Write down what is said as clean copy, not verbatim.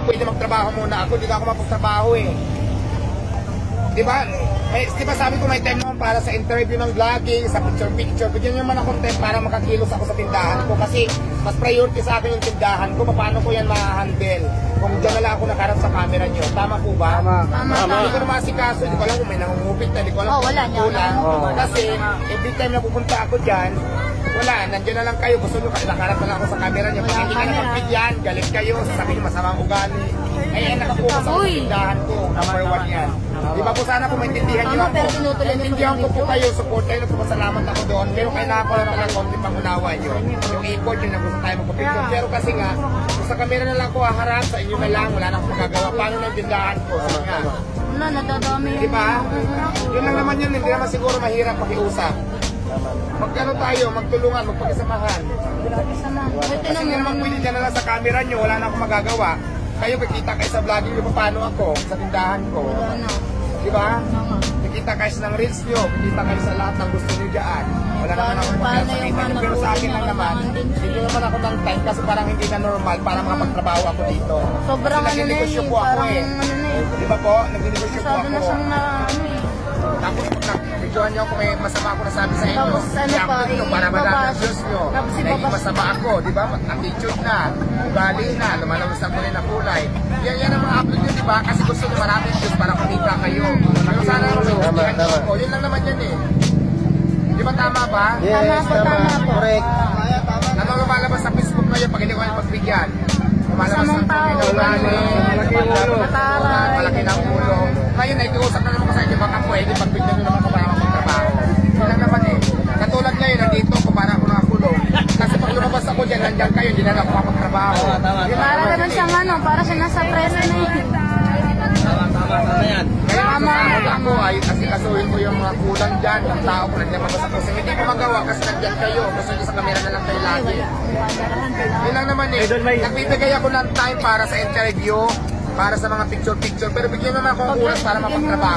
Pwede magtrabaho muna ako, hindi ako mapagtrabaho eh. Diba? Diba sabi ko may time naman para sa interview ng vlogging, sa picture-picture. Bigyan nyo man ako time para makakilos ako sa tindahan ko. Kasi mas priority sa akin yung tindahan ko. Paano ko yan ma-handle? Kung dyan na lang ako nakarap sa camera nyo. Tama po ba? Tama. Hindi ko naman asikaso. Hindi ko alam kung may nangungupit na. Hindi ko alam kung kulang. Kasi every time na pupunta ako dyan, wala, nandiyan na lang kayo. Gusto nyo, nakarap na lang ako sa camera nyo. Pag hindi ka napagbigyan, galit kayo. Sasabihin masamang ugali. Ay, nakapokus ako sa tindahan ko. Number 1 yan. Di ba po sana po maintindihan nyo ako. Maintindihan ko po kayo, support kayo, nagpapasalamat ako doon. Pero kailangan ko lang talaga konti pangunawa nyo. Yung effort yun na gusto tayo magpapicture. Pero kasi nga, sa camera na lang ko haharap, sa inyo na lang, wala na akong magagawa. Paano na yung tindahan ko? Sige nga. Wala, nadadami. Di ba? Yun lang naman yun, hindi naman siguro mahirap pakiusap. Magkano tayo, magtulungan, magpakisamahan. Kasi hindi naman pwede dyan na lang sa camera nyo, wala na akong magagawa. Kayo kikita kayo sa vlogging nyo, paano ako sa tindahan ko. Di ba? Kikita kayo ng reels nyo, kikita kayo sa lahat ng gusto nyo dyan. Wala naman akong pagkasalita nyo, pero sa akin lang naman, hindi naman ako ng time kasi parang hindi na normal para makapagtrabaho ako dito. Sobrang ano na eh, parang ano na eh. Di ba po? Nagninegosyo po ako. Sabi na siyang na ano eh. Tapos pag nag-videoan nyo kung may masama ako nasabi sa inyo, tapos ano pa, para malaman ang Diyos nyo, na masama ako, di ba? Attitude na, ugali na, lumalabas na kulay na kulay. Yan ang mga upload nyo, di ba? Kasi gusto nyo maraming Diyos para kumita kayo. Pero sana ako maintindihan nyo ako. Yun lang naman yan eh. Di ba tama ba? Yes, tama. Correct. Ano lumalabas sa Facebook ngayon pag hindi ko kayo pagbigyan? Lumalabas sa ugali, malaki ng ulo. Ngayon, nakikiusap na naman ko sa inyo, baka pwede pagbigyan nyo naman ko para magtrabaho. Yun lang naman eh. Katulad ngayon, nandito ko para ako nakakulong. Kasi pag lumabas ako dyan, nandyan kayo, hindi na ako makapagtrabaho. Para naman siyang ano, para siya nasa preso na yun. Tama yan. Kaya masasahod ako ay kasi kasuhin ko yung mga kulang dyan, yung tao ko naglabas ako. Kasi hindi ko magawa kasi nandyan kayo. Gusto nyo sa kamera na lang kayo lagi. Yun lang naman eh. Nagbibigay ako ng time para sa interview, para sa mga picture-picture. Pero bigyan naman ako ng oras para mapagtrabaho.